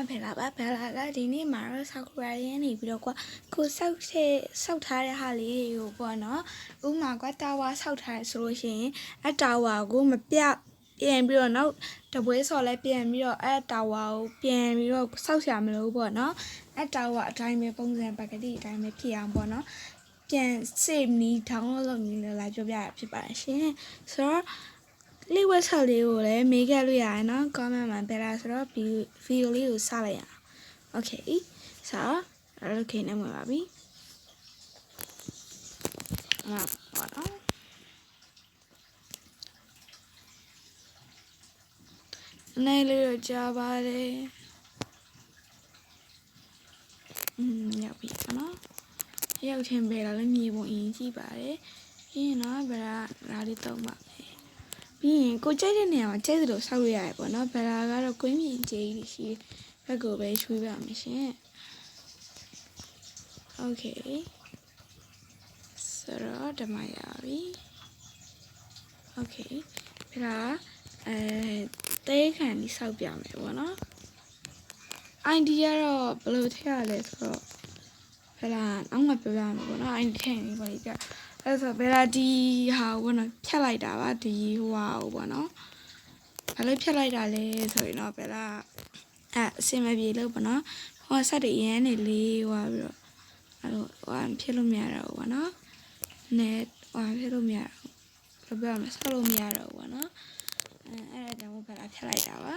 ဖယ်လာပါဖယ်လာကဒီနေ့မှာတော့ဆောက်ခရိုင်ရင်းနေပြီးတော့ကိုဆောက်ထားတဲ့ဟာလေးတွေကိုပေါ့နော်ဥမာတာဝါဆောက်ထားရဆိုလို့ရှိရင်အတာဝါကိုမပြပြန်ပြီးတော့နောက်တပွဲစော်လဲပြန်ပြီးတော့အတာဝါကိုပြန်ပြီးတော့ဆောက်ရမလို့ပေါ့နော်အတာဝါအတိုင်းပဲပုံစံပကတိအတိုင်းပဲဖြစ်အောင်ပေါ့နော်ပြန်စေမီထောင်းလို့လုပ်နေလာပြောပြရဖြစ်ပါတယ်ရှင်ဆိုတော့လေးဝက်ဆော်လေးကိုလည်းမေးခဲ့လို့ရတယ်နော် comment မှာပြလာဆိုတော့ဗီဒီယိုလေးကိုစလိုက်ရအောင် okay ဆိုတော့ okay နဲ့ဝင်ပါပြီဟုတ်တော့နိုင်လေးတော့ကြားပါတယ်ရောက်ပြီနော်ရောက်ချင်းပဲလာလည်းမြေပုံအရင်ကြည့်ပါတယ်ပြီးရင်တော့ဗရာဓာလေးတုံးပါမယ်ပြီးရင်ကိုကြိုက်တဲ့နေရာမှာကြိုက်သလိုဆောက်ရရတယ်ပေါ့နော်ဗရာကတော့ကွင်းမြင်ကြီးရှိဘက်ကိုပဲချွေးပါမယ်ရှင် okay ဆိုတော့ဓမ္မရပြီ okay ဗရာတဲခံပြီးဆောက်ပြမယ်ပေါ့နော် idea တော့ဘယ်လိုထည့်ရလဲဆိုတော့ဗရာနောက်မှပြောပြမယ်ပေါ့နော် idea ထည့်နေပါလိမ့်ပြအဲ့ဆိုဗရာဒီဟာဘောနော်ဖြတ်လိုက်တာပါဒီဟိုဟာဘောနော်ဘာလို့ဖြတ်လိုက်တာလဲဆိုရင်တော့ဗရာအစင်မပြေလို့ပေါ့နော်ဟိုဆက်တည်းရမ်းနေလေးဟိုပြီးတော့အဲ့လိုဟိုဖြစ်လို့မရတော့ဘူးပေါ့နော်နဲ့ဟိုဖြစ်လို့မရတော့ဘယ်လိုပြောမလဲဆောက်လို့မရတော့ဘူးပေါ့နော်အဲ့ဒါကြောင့်ဗရာဖြတ်လိုက်တာပါ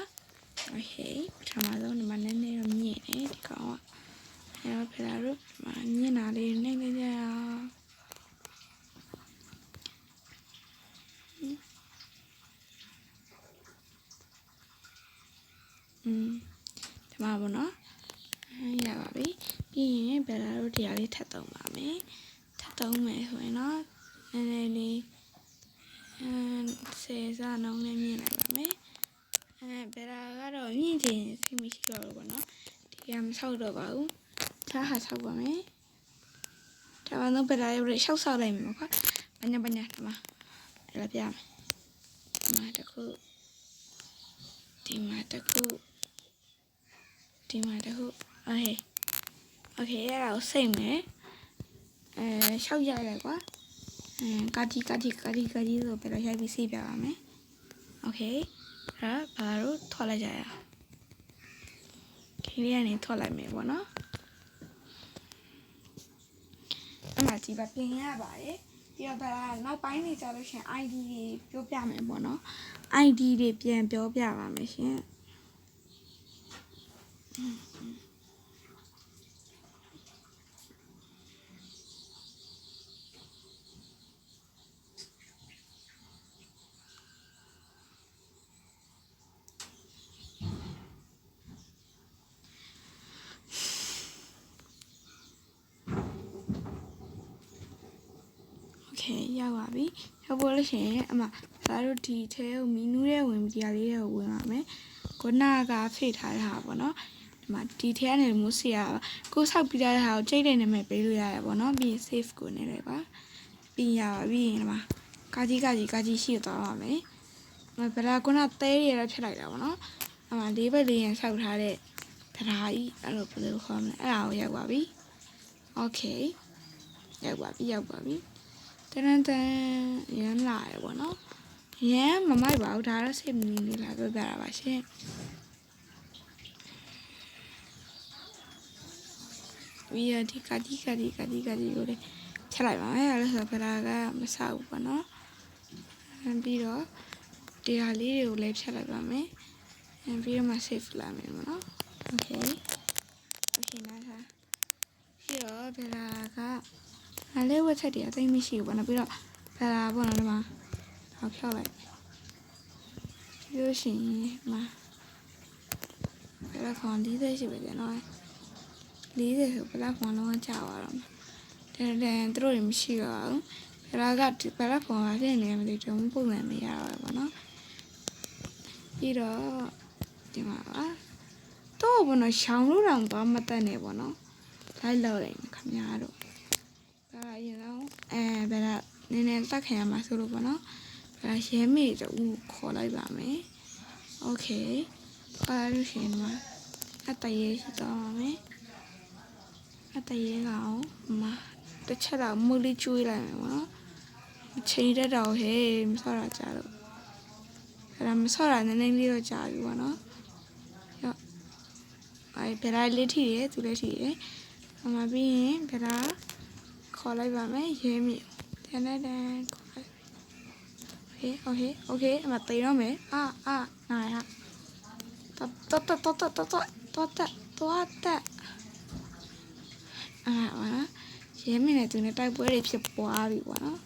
โอเคပထမဆုံးဒီမှာနည်းနည်းတော့မြင့်နေဒီကောင်ကအဲ့တော့ဗရာတို့ဒီမှာမြင့်တာလေးနှိမ့်နေကြရအောင်ဒီမှာပေါ့နော်ရပါပြီပြီးရင်ဗရာတို့တရားလေးထပ်သုံးပါမယ်ထပ်သုံးမယ်ဆိုရင်တော့နည်းနည်းလေး10စနှုန်းနဲ့မြင့်လိုက်ပါမယ်ဗရာကတော့မြင့်ခြင်းစိတ်မရှိတော့ဘူးပေါ့နော်ဒီကမဆောက်တော့ပါဘူးထားဟာဆောက်ပါမယ်ဒါမှတော့ဗရာရုပ်ရှောက်ဆောက်လိုက်မယ်ပေါ့ဘာညာဒီမှာအဲ့လိုပြမယ်ဒီမှာတစ်ခုဒီမှာတစ်ခုโอเคအဲ့ဒါကိုစိတ်မယ်ရှောက်ရလိုက်ကွာကာတီဆိုပြတော့ရိုက်ပြီးစိတ်ပြပါမယ်โอเคအဲ့ဒါဘာလို့ထွက်လိုက်ကြရအောင်ခေလေးကနေထွက်လိုက်မယ်ပေါ့နော်အဲ့မှာဒီပါပြင်ရပါတယ်ပြီးတော့ဒါနောက်ပိုင်းနေကြလို့ရှင် ID တွေပြောပြမယ်ပေါ့နော် ID တွေပြန်ပြောပြပါမယ်ရှင်ရောက်ပါပြီရောက်ဖို့လို့ရှိရင်အမဒါတို့ဒီထဲကိုမီနူးရဲ့ဝင်ဒီဟာလေးတွေကိုဝင်ပါမယ်ခုနကဖိတ်ထားတဲ့ဟာပေါ့နော်ဒီမှာဒီထဲကနေမိုးစီရကိုဆောက်ပြထားတဲ့ဟာကိုကြိတ်တဲ့နာမည်ပေးလို့ရတယ်ပေါ့နော်ပြီး save ကိုနေလိုက်ပါပြီးရပါပြီဒီမှာကာကြီးရှိသွားပါမယ်ဗလာခုနသဲရရဖြစ်လိုက်တာပေါ့နော်အမလေးဘက်လေးရဆောက်ထားတဲ့တရားကြီးအဲ့လိုဘယ်လိုခေါ်မလဲအဲ့ဒါကိုရောက်ပါပြီ okay ရောက်ပါပြီတန်းရမ်းလာရပေါ့နော်ရမ်းမမိုက်ပါဘူးဒါတော့စိတ်မနေနေလာပြောပြတာပါရှင်ပြီးရဒီကာတီကိုလေချက်လိုက်ပါမယ်အဲ့ဒါဆိုဗလာကမဆောက်ဘူးပေါ့နော်ပြီးတော့တရားလေးတွေကိုလည်းဖြတ်လိုက်ပါမယ်ပြီးတော့မှ save လာမယ်ပေါ့နော် okay နားထားပြီးတော့ဗလာကအဲ့လေးဝက်ချက်တွေအသိမရှိဘူးပေါ့နော်ပြီးတော့ဗလာပေါ့နော်ဒီမှာဟောက်ဖြောက်လိုက်ပြီးလို့ရှိရင်မှာဗလာခွန်40ရှိပဲကျနော်40ဆိုဗလာခွန်လုံးကြာသွားတော့မှာတဲ့သူတို့တွေမရှိတော့ဘူးဗလာခွန်ကတဲ့နေရာမသိတုံးပုံစံမရတော့ဘူးပေါ့နော်ပြီးတော့ဒီမှာပါတော့ဘောနော်ရှောင်းလို့တော့ဘာမှမတတ်နေပေါ့နော်လိုက်လောက်လိုက်ခင်ဗျားတို့ဒါအရင်တော့ဗလာနည်းနည်းတက်ခံရမှာဆိုလို့ပေါ့နော်ဗလာရဲမေတူခေါ်လိုက်ပါမယ်โอเคခေါ်လို့ရှိရင်မှာ အတရေရှိသွားပါမယ်အတရေကောင်မှာတစ်ချက်တော့မူလေးကျွေးလိုက်မယ်ပေါ့နော်ချိန်တက်တော့ဟဲ့မဆော့တာကြာတော့အဲ့ဒါမဆော့တာနည်းနည်းလေးတော့ကြာပြီပေါ့နော်ရောအဲ့ဗလာလေးထိတယ်သူလည်းထိတယ်အမှပြီးရင်ဗလာခေါ်လိုက်ပါမယ်ရဲမြေတန်တန်ခေါ်လိုက်โอเคအမှတေးတော့မယ်နိုင်ဟာတော့အဲ့ပါနော်ရဲမင်းနဲ့သူနဲ့တိုက်ပွဲတွေဖြစ်ပွားပြီပေါ့နော်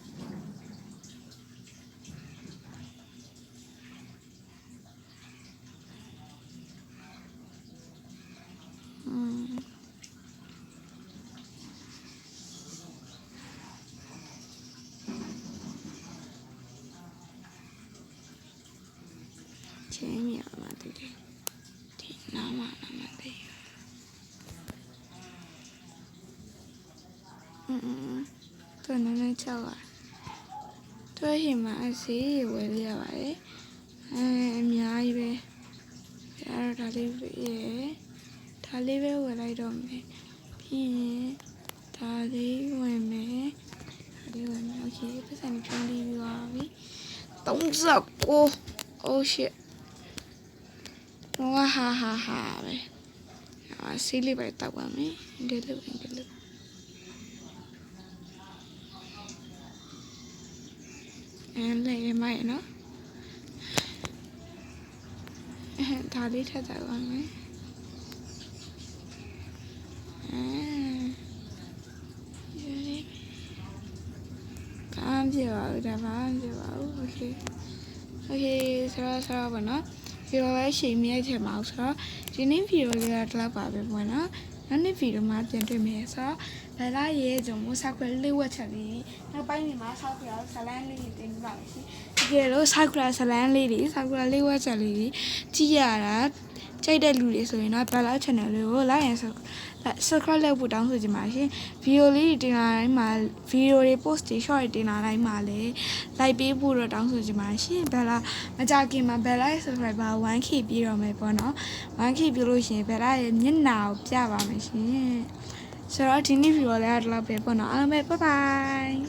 ချင်းမြောမှာတည်တယ်ဒီနာမတည်သူနည်းနည်းချောက်ပါသူဟိမှာအစီဝယ်ရပါတယ်အများကြီးပဲအဲ့တော့ဒါလေးပဲဝယ်လိုက်တော့မယ်ပြီးရင်ဒါလေးဝယ်မယ်โอเคပတ်စံပြုံးပြီးသွားပြီ39 oh shit ဟာပဲစီးလေးပဲတောက်ပါမယ်ဒီလိုလည်းမိုက်နော်ဒါလေးထပ်တောက်ပါမယ်ဘာမှပြပါဘူးโอเคဆိုတော့ဘာနော်ဗီဒီယိုပဲချိန်မြဲချင်ပါဘူးဆိုတော့ဒီနေ့ဗီဒီယိုလေးတော့ပါပဲပေါ့နော်နောက်နေ့ဗီဒီယိုမှာပြန်တွေ့မယ်ဆိုတော့ဘယ်လာရဲကြုံမို့ဆောက်ခွဲလေးဝက်ချက်လေးနောက်ပိုင်းဒီမှာဆောက်ခွဲဇလန်းလေးတွေတင်ပြပါမယ်ရှင်ဒီကလို့ဆောက်ခွဲဇလန်းလေးတွေဆောက်ခွဲလေးဝက်ချက်လေးတွေကြည့်ရတာကြိုက်တဲ့လူတွေဆိုရင်တော့ဘယ်လာ channel လေးကို like and subscribe လုပ်ဖို့တောင်းဆိုချင်ပါရှင်ဗီဒီယိုလေးတင်လာတိုင်းမှာဗီဒီယိုတွေ post တွေ short တွေတင်လာတိုင်းမှာလည်း like ပေးဖို့တော့တောင်းဆိုချင်ပါရှင်ဘယ်လာမကြခင်မှာဘယ်လာရဲ့ subscriber 1k ပြည့်တော့မယ်ပေါ့နော် 1k ပြလို့ရှိရင်ဘယ်လာရဲ့မျက်နှာကိုပြပါမယ်ရှင်ဆိုတော့ဒီနေ့ဗီဒီယိုလေးကတော့ပဲပေါ့နော်အားလုံးပဲ bye bye